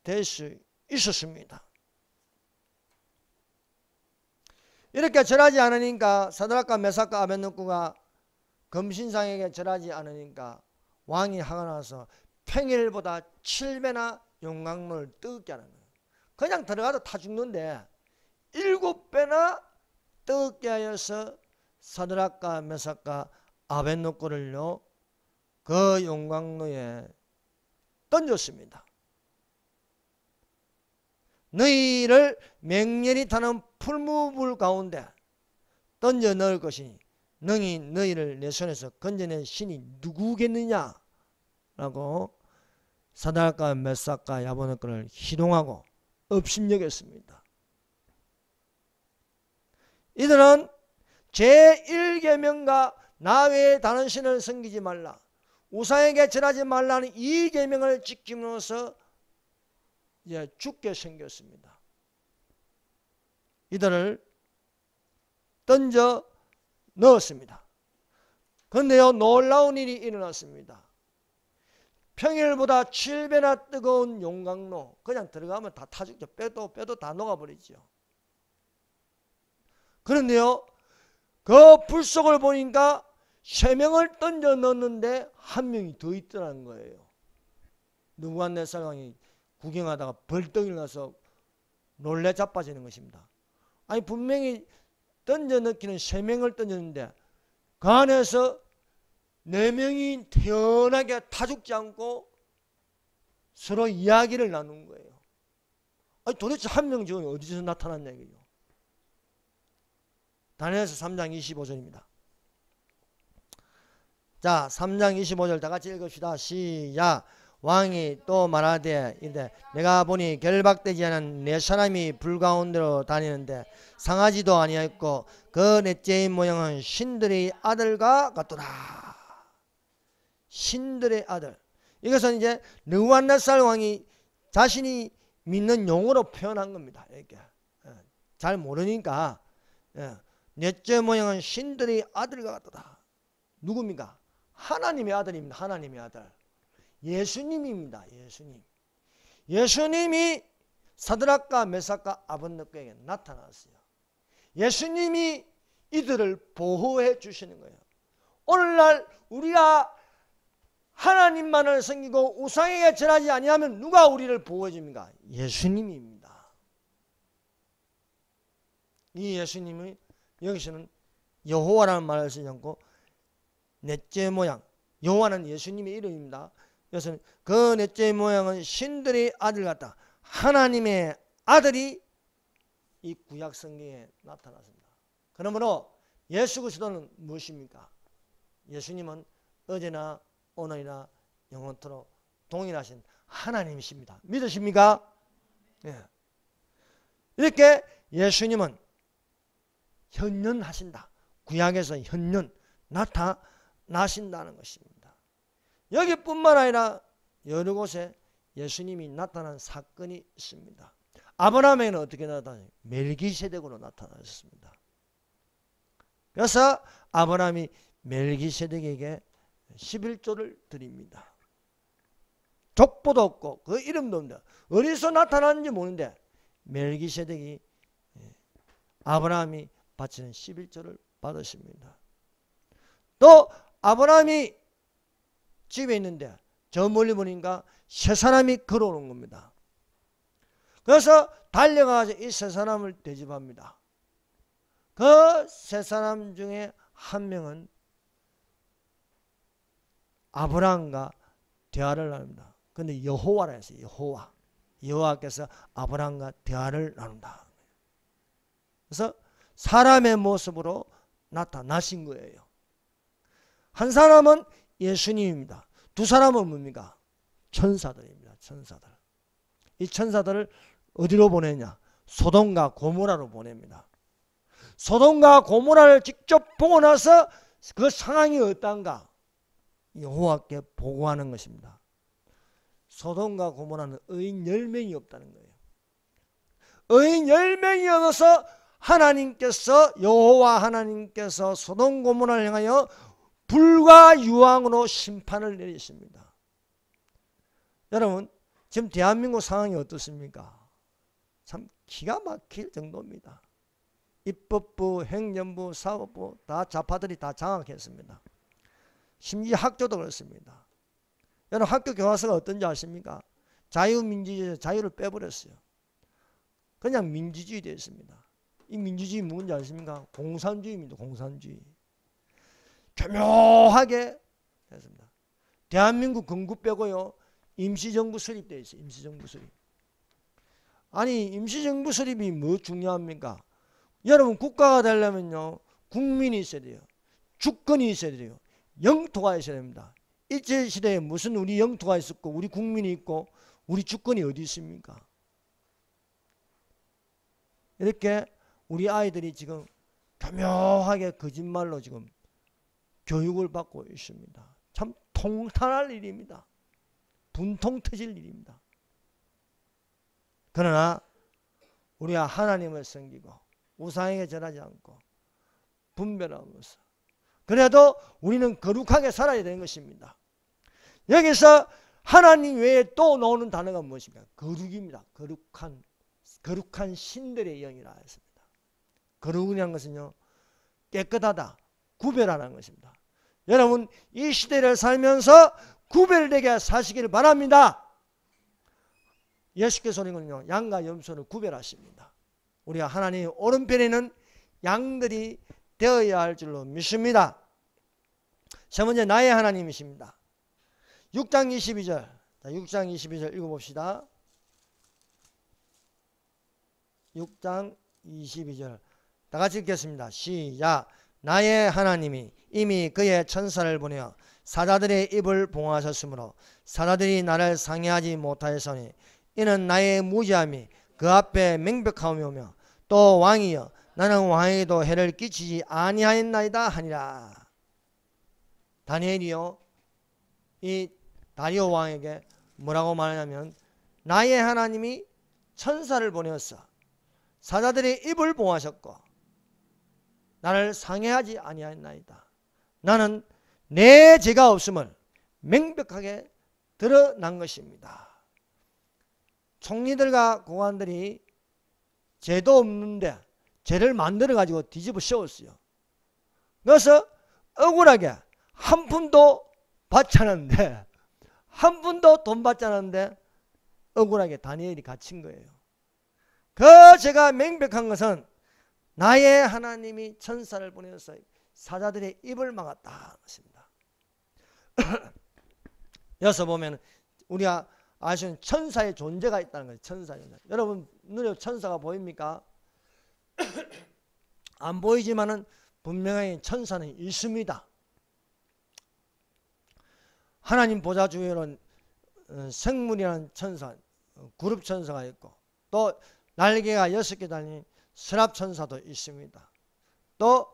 Speaker 1: 될 수 있었습니다. 이렇게 절하지 않으니까 사드락과 메삭과 아벤느고가 금신상에게 절하지 않으니까 왕이 화가 나서 평일보다 7배나 용광로를 뜨겁게 하는 거예요. 그냥 들어가도 타 죽는데 7배나 뜨겁게 하여서 사드락과 메삭과 아벳노고를요 그 용광로에 던졌습니다. 너희를 맹렬히 타는 풀무불 가운데 던져 넣을 것이니 능히 너희를 내 손에서 건져낸 신이 누구겠느냐 라고 사드락과 메삭과 아벳노고를 희롱하고 업신여겼습니다. 이들은 제1계명과 나 외에 다른 신을 섬기지 말라, 우상에게 절하지 말라는 2계명을 지킴으로써 이제 죽게 생겼습니다. 이들을 던져 넣었습니다. 그런데요, 놀라운 일이 일어났습니다. 평일보다 7배나 뜨거운 용광로, 그냥 들어가면 다 타죽죠. 뼈도 다 녹아버리죠. 그런데요, 그 불 속을 보니까 3명을 던져 넣었는데 1명이 더 있더라는 거예요. 느부갓네살 왕이 구경하다가 벌떡 일어나서 놀래 자빠지는 것입니다. 아니 분명히 던져 넣기는 3명을 던졌는데 그 안에서 4명이 태연하게 타죽지 않고 서로 이야기를 나눈 거예요. 아니 도대체 1명 중에 어디서 나타났냐 이거죠. 다니엘서 3장 25절입니다. 자, 3장 25절 다 같이 읽읍시다. 시작. 왕이 또 말하되 이르되 내가 보니 결박되지 않은 네 사람이 불 가운데로 다니는데 상하지도 아니하였고 그 넷째의 모양은 신들의 아들과 같더라. 신들의 아들. 이것은 이제 느부갓네살 왕이 자신이 믿는 용어로 표현한 겁니다. 이렇게 잘 모르니까 넷째 모양은 신들의 아들과 같더라. 누굽니까? 하나님의 아들입니다. 하나님의 아들. 예수님입니다. 예수님. 예수님이 사드락과 메삭과 아벳노고에게 나타났어요. 예수님이 이들을 보호해 주시는 거예요. 오늘날 우리가 하나님만을 섬기고 우상에게 절하지 아니하면 누가 우리를 보호해 줍니까? 예수님입니다. 이 예수님이 여기서는 여호와라는 말을 쓰지 않고 넷째 모양, 여호와는 예수님의 이름입니다. 그래서 그 넷째 모양은 신들의 아들 같다. 하나님의 아들이 이 구약 성경에 나타났습니다. 그러므로 예수 그리스도는 무엇입니까? 예수님은 어제나 오늘이나 영원토록 동일하신 하나님이십니다. 믿으십니까? 네. 이렇게 예수님은 현존하신다. 구약에서 현존 나타나신다는 것입니다. 여기뿐만 아니라 여러 곳에 예수님이 나타난 사건이 있습니다. 아브라함에게는 어떻게 나타나요? 멜기세덱으로 나타나셨습니다. 그래서 아브라함이 멜기세덱에게 11조를 드립니다. 족보도 없고 그 이름도 없는데 어디서 나타났는지 모르는데 멜기세덱이 아브라함이 바치는 11조를 받으십니다. 또 아브라함이 집에 있는데 저 멀리 보니까 세 사람이 걸어오는 겁니다. 그래서 달려가서 이 세 사람을 대접합니다. 그 세 사람 중에 한 명은 아브라함과 대화를 나눕니다. 그런데 여호와라 했어요. 여호와께서 아브라함과 대화를 나눈다. 그래서 사람의 모습으로 나타나신 거예요. 한 사람은 예수님입니다. 두 사람은 뭡니까? 천사들입니다. 천사들. 이 천사들을 어디로 보내냐? 소돔과 고모라로 보냅니다. 소돔과 고모라를 직접 보고 나서 그 상황이 어떤가? 여호와께 보고하는 것입니다. 소돔과 고모라는 의인 10명이 없다는 거예요. 의인 10명이 없어서 여호와 하나님께서 소돔 고모라를 향하여 불과 유황으로 심판을 내리십니다. 여러분 지금 대한민국 상황이 어떻습니까? 참 기가 막힐 정도입니다. 입법부, 행정부, 사법부 다 좌파들이 다 장악했습니다. 심지어 학교도 그렇습니다. 여러분 학교 교과서가 어떤지 아십니까? 자유민주주의에서 자유를 빼버렸어요. 그냥 민주주의 되어 있습니다. 이 민주주의 뭔지 아십니까? 공산주의입니다. 공산주의. 교묘하게 됐습니다. 대한민국 건국 빼고요. 임시정부 수립되어 있어요. 임시정부 수립. 아니 임시정부 수립이 뭐 중요합니까? 여러분 국가가 되려면요. 국민이 있어야 돼요. 주권이 있어야 돼요. 영토가 있어야 됩니다. 일제시대에 무슨 우리 영토가 있었고 우리 국민이 있고 우리 주권이 어디 있습니까? 이렇게 우리 아이들이 지금 교묘하게 거짓말로 지금 교육을 받고 있습니다. 참 통탄할 일입니다. 분통 터질 일입니다. 그러나 우리가 하나님을 섬기고 우상에게 절하지 않고 분별하면서 그래도 우리는 거룩하게 살아야 되는 것입니다. 여기서 하나님 외에 또 나오는 단어가 무엇입니까? 거룩입니다. 거룩한 신들의 영이라 했습니다. 거룩이라는 것은요, 깨끗하다, 구별하는 것입니다. 여러분, 이 시대를 살면서 구별되게 사시기를 바랍니다. 예수께서는요, 양과 염소를 구별하십니다. 우리가 하나님 오른편에 있는 양들이 되어야 할 줄로 믿습니다. 세 번째, 나의 하나님이십니다. 6장 22절, 6장 22절 읽어봅시다. 6장 22절 다 같이 읽겠습니다. 시작. 나의 하나님이 이미 그의 천사를 보내어 사자들의 입을 봉하셨으므로 사자들이 나를 상해하지 못하였으니 이는 나의 무지함이 그 앞에 명백하오며 또 왕이여 나는 왕에게도 해를 끼치지 아니하였나이다 하니라. 다니엘이요 이 다리오 왕에게 뭐라고 말하냐면 나의 하나님이 천사를 보내었어. 사자들의 입을 봉하셨고 나를 상해하지 아니하였나이다. 나는 내 죄가 없음을 명백하게 드러난 것입니다. 총리들과 고관들이 죄도 없는데 죄를 만들어 가지고 뒤집어 씌웠어요. 그래서 억울하게 한 푼도 받지 않았는데 한 푼도 돈 받지 않았는데 억울하게 다니엘이 갇힌 거예요. 그 죄가 명백한 것은 나의 하나님이 천사를 보내서 사자들의 입을 막았다 것입니다. 여기서 보면 우리가 아시는 천사의 존재가 있다는 거예요. 천사의 존재. 여러분 눈에 천사가 보입니까? 안 보이지만은 분명히 천사는 있습니다. 하나님 보좌 주위에는 생물이라는 천사, 그룹 천사가 있고 또 날개가 6개 달린 서랍 천사도 있습니다. 또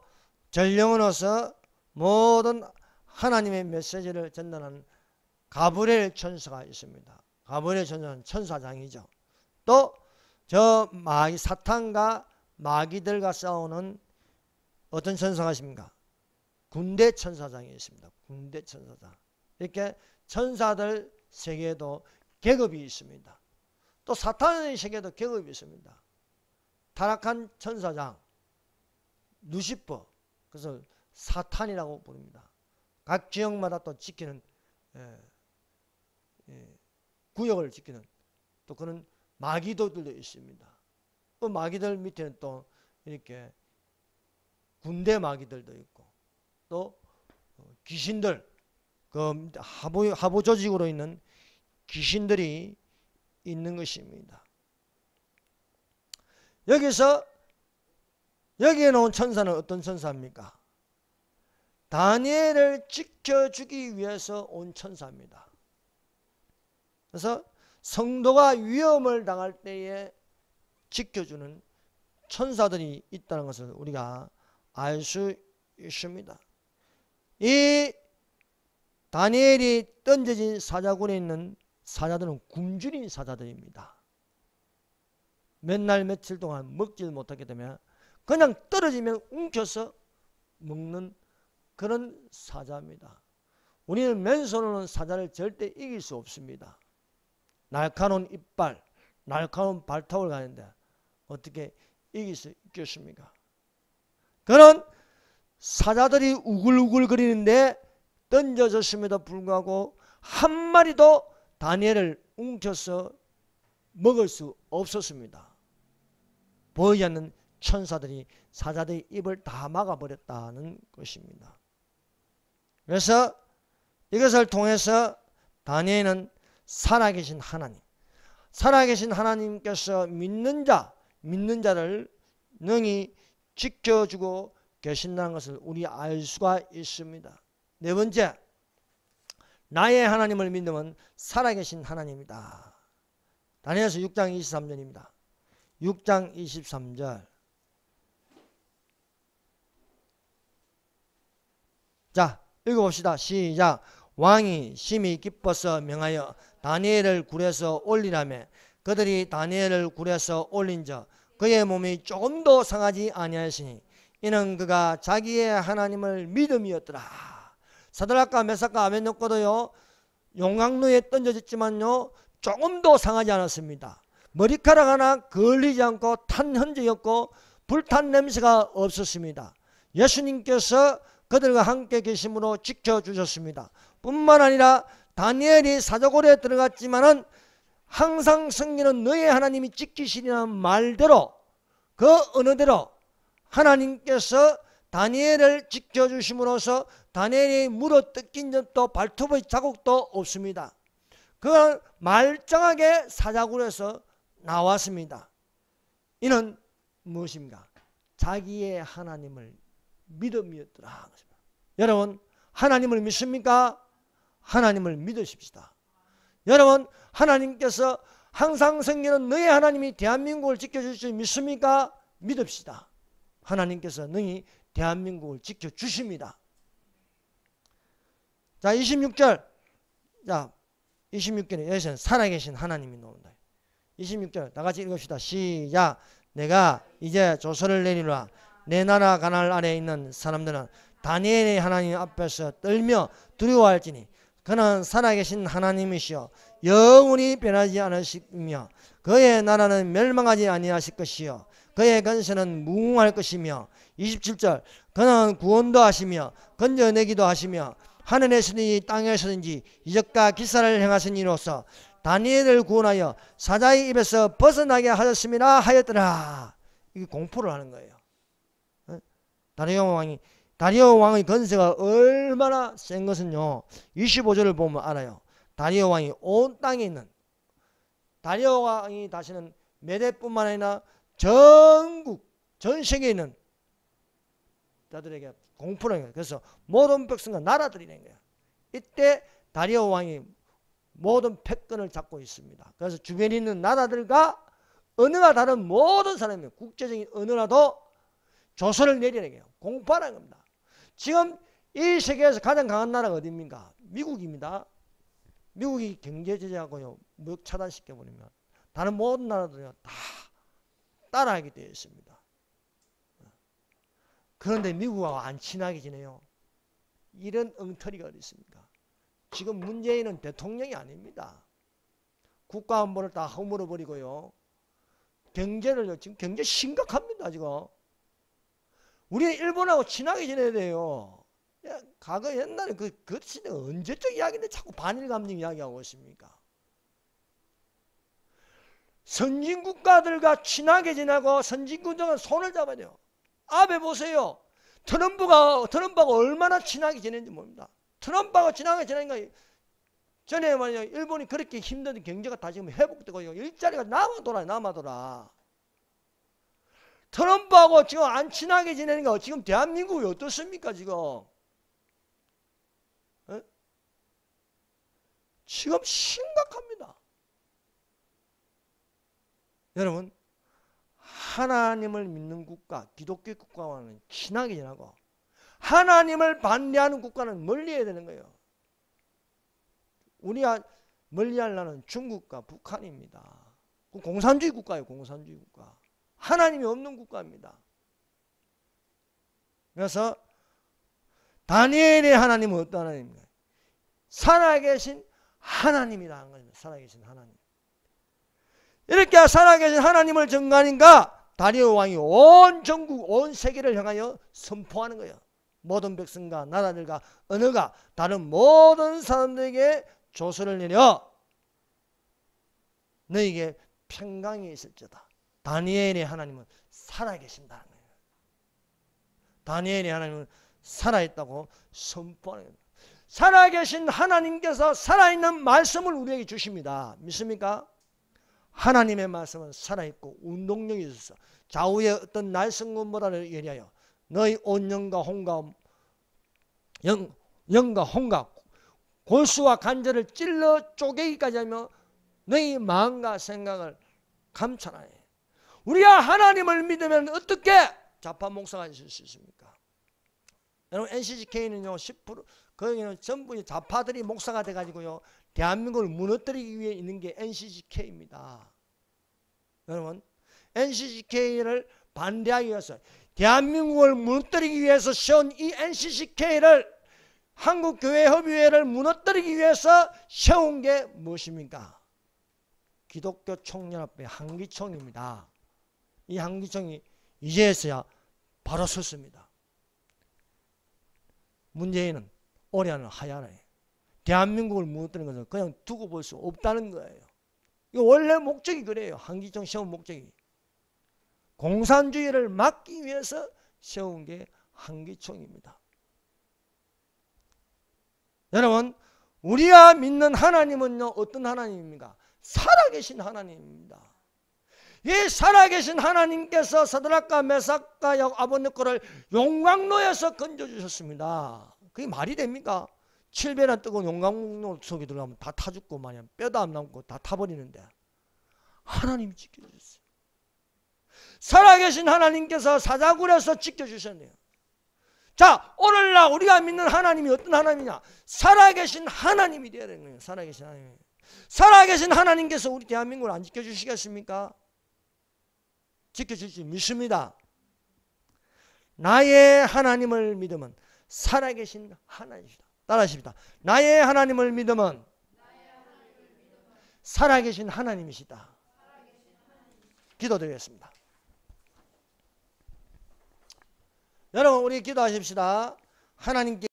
Speaker 1: 전령으로서 모든 하나님의 메시지를 전달하는 가브리엘 천사가 있습니다. 가브리엘 천사는 천사장이죠. 또 저 마귀 사탄과 마귀들과 싸우는 어떤 천사가 있습니까? 군대 천사장이 있습니다. 군대 천사장. 이렇게 천사들 세계에도 계급이 있습니다. 또 사탄의 세계에도 계급이 있습니다. 타락한 천사장 루시퍼, 그래서 사탄이라고 부릅니다. 각 지역마다 또 지키는 구역을 지키는 또 그런 마귀도들도 있습니다. 그 마귀들 밑에는 또 이렇게 군대 마귀들도 있고 또 귀신들, 그 하부 조직으로 있는 귀신들이 있는 것입니다. 여기에 나온 천사는 어떤 천사입니까? 다니엘을 지켜주기 위해서 온 천사입니다. 그래서 성도가 위험을 당할 때에 지켜주는 천사들이 있다는 것을 우리가 알 수 있습니다. 이 다니엘이 던져진 사자굴에 있는 사자들은 굶주린 사자들입니다. 몇 날 며칠 동안 먹지를 못하게 되면 그냥 떨어지면 움켜서 먹는 그런 사자입니다. 우리는 맨손으로는 사자를 절대 이길 수 없습니다. 날카로운 이빨, 날카로운 발톱을 가는데 어떻게 이길 수 있겠습니까? 그런 사자들이 우글우글 거리는데 던져졌음에도 불구하고 한 마리도 다니엘을 움켜서 먹을 수 없었습니다. 보이지 않는 천사들이 사자들의 입을 다 막아버렸다는 것입니다. 그래서 이것을 통해서 다니엘은 살아계신 하나님, 살아계신 하나님께서 믿는 자를 능히 지켜주고 계신다는 것을 우리 알 수가 있습니다. 네 번째, 나의 하나님을 믿으면 살아계신 하나님이다. 다니엘서 6장 23절입니다. 6장 23절. 자, 읽어봅시다. 시작. 왕이 심히 기뻐서 명하여 다니엘을 굴에서 올리라며 그들이 다니엘을 굴에서 올린저 그의 몸이 조금도 상하지 아니하였으니 이는 그가 자기의 하나님을 믿음이었더라. 사드락과 메삭과 아벤노고도요 용광로에 던져졌지만요 조금도 상하지 않았습니다. 머리카락 하나 걸리지 않고 탄 흔적이 없고 불탄 냄새가 없었습니다. 예수님께서 그들과 함께 계심으로 지켜주셨습니다. 뿐만 아니라 다니엘이 사자굴에 들어갔지만은 항상 성경은 너의 하나님이 지키시리라는 말대로 그 언어대로 하나님께서 다니엘을 지켜주심으로써 다니엘이 물어 뜯긴 적도 발톱의 자국도 없습니다. 그건 말짱하게 사자굴에서 나왔습니다. 이는 무엇입니까? 자기의 하나님을 믿음이었더라. 여러분 하나님을 믿습니까? 하나님을 믿으십시다. 여러분 하나님께서 항상 성경은 너의 하나님이 대한민국을 지켜줄 수 믿습니까? 믿읍시다. 하나님께서 능히 대한민국을 지켜주십니다. 자 26절. 자 26절에 여기서는 살아계신 하나님이 나온다. 26절 다 같이 읽읍시다. 시작. 내가 이제 조서를 내리노라. 내 나라 가날 아래에 있는 사람들은 다니엘의 하나님 앞에서 떨며 두려워할지니 그는 살아계신 하나님이시여 영원히 변하지 않으시며 그의 나라는 멸망하지 아니하실 것이요 그의 건세는 무궁할 것이며 27절 그는 구원도 하시며 건져내기도 하시며 하늘에서든지 땅에서든지 이적과 기사를 행하시니로서 다니엘을 구원하여 사자의 입에서 벗어나게 하셨음이라 하였더라. 이게 공포를 하는 거예요. 다리오 왕의 건세가 얼마나 센 것은요 25절을 보면 알아요. 다리오 왕이 온 땅에 있는 다리오 왕이 다시는 메대뿐만 아니라 전국 전 세계에 있는 자들에게 공포를 하는 거예요. 그래서 모든 백성과 나라들이 된 거예요. 이때 다리오 왕이 모든 패권을 잡고 있습니다. 그래서 주변에 있는 나라들과 언어가 다른 모든 사람이 국제적인 언어라도 조서를 내리는 거예요. 공포하는 겁니다. 지금 이 세계에서 가장 강한 나라가 어디입니까? 미국입니다. 미국이 경제 제재하고요 무역 차단시켜버리면 다른 모든 나라들이 다 따라하게 되어 있습니다. 그런데 미국하고 안 친하게 지내요. 이런 엉터리가 어디 있습니까? 지금 문재인은 대통령이 아닙니다. 국가 안보를 다 허물어 버리고요. 경제를 지금 경제 심각합니다. 지금 우리는 일본하고 친하게 지내야 돼요. 과거 옛날에 그 시대가 언제적 이야기인데 자꾸 반일 감정 이야기하고 있습니까? 선진국가들과 친하게 지내고 선진국들은 손을 잡아야 돼요. 아베 보세요. 트럼프하고 얼마나 친하게 지내는지 모릅니다. 트럼프하고 친하게 지내니까 전에 말이야 일본이 그렇게 힘든 경제가 다 지금 회복되고요. 일자리가 남아돌아. 트럼프하고 지금 안 친하게 지내니까 지금 대한민국이 어떻습니까 지금? 지금 심각합니다. 여러분 하나님을 믿는 국가, 기독교 국가와는 친하게 지내고 하나님을 반대하는 국가는 멀리해야 되는 거예요. 우리가 멀리하려는 중국과 북한입니다. 공산주의 국가예요. 공산주의 국가. 하나님이 없는 국가입니다. 그래서 다니엘의 하나님은 어떤 하나님입니까? 살아계신 하나님이라는 겁니다. 살아계신 하나님. 이렇게 살아계신 하나님을 전가하니까 다리오 왕이 온 전국, 온 세계를 향하여 선포하는 거예요. 모든 백성과 나라들과 언어가 다른 모든 사람들에게 조서를 내려 너에게 평강이 있을지어다. 다니엘의 하나님은 살아계신다는 거예요. 다니엘의 하나님은 살아있다고 선포하는 겁니다. 살아계신 하나님께서 살아있는 말씀을 우리에게 주십니다. 믿습니까? 하나님의 말씀은 살아있고 운동력이 있어서 좌우의 어떤 날성군보다를 예리하여 너희 온 영과 혼과 골수와 관절을 찔러 쪼개기까지 하며 너희 마음과 생각을 감찰하네. 우리가 하나님을 믿으면 어떻게 좌파 목사가 있을 수 있습니까? 여러분 NCGK는요 10% 거기는 전부 좌파들이 목사가 돼가지고요 대한민국을 무너뜨리기 위해 있는 게 NCGK입니다. 여러분 NCGK를 반대하기 위해서 대한민국을 무너뜨리기 위해서 세운 이 NCGK를 한국교회협의회를 무너뜨리기 위해서 세운 게 무엇입니까? 기독교 총연합회 한기총입니다. 이 한기총이 이제서야 바로 섰습니다. 문재인은 올해는 하야라에 대한민국을 무너뜨리는 것은 그냥 두고 볼 수 없다는 거예요. 이거 원래 목적이 그래요. 한기총 세운 목적이. 공산주의를 막기 위해서 세운 게 한기총입니다. 여러분 우리가 믿는 하나님은요 어떤 하나님입니까? 살아계신 하나님입니다. 이 살아계신 하나님께서 사드락과 메삭과 아벳네고를 용광로에서 건져주셨습니다. 그게 말이 됩니까? 7배나 뜨거운 용광로 속에 들어가면 다 타 죽고 말이야. 뼈도 안 남고 다 타버리는데 하나님이 지켜주셨어요. 살아계신 하나님께서 사자굴에서 지켜주셨네요. 자, 오늘날 우리가 믿는 하나님이 어떤 하나님이냐? 살아계신 하나님이 되어야 되는 거예요. 살아계신 하나님. 살아계신 하나님께서 우리 대한민국을 안 지켜주시겠습니까? 지켜줄 수 믿습니다. 나의 하나님을 믿으면 살아계신 하나님이시다. 따라하십시다. 나의 하나님을 믿으면 살아계신 하나님이시다. 기도드리겠습니다. 여러분 우리 기도하십시다. 하나님께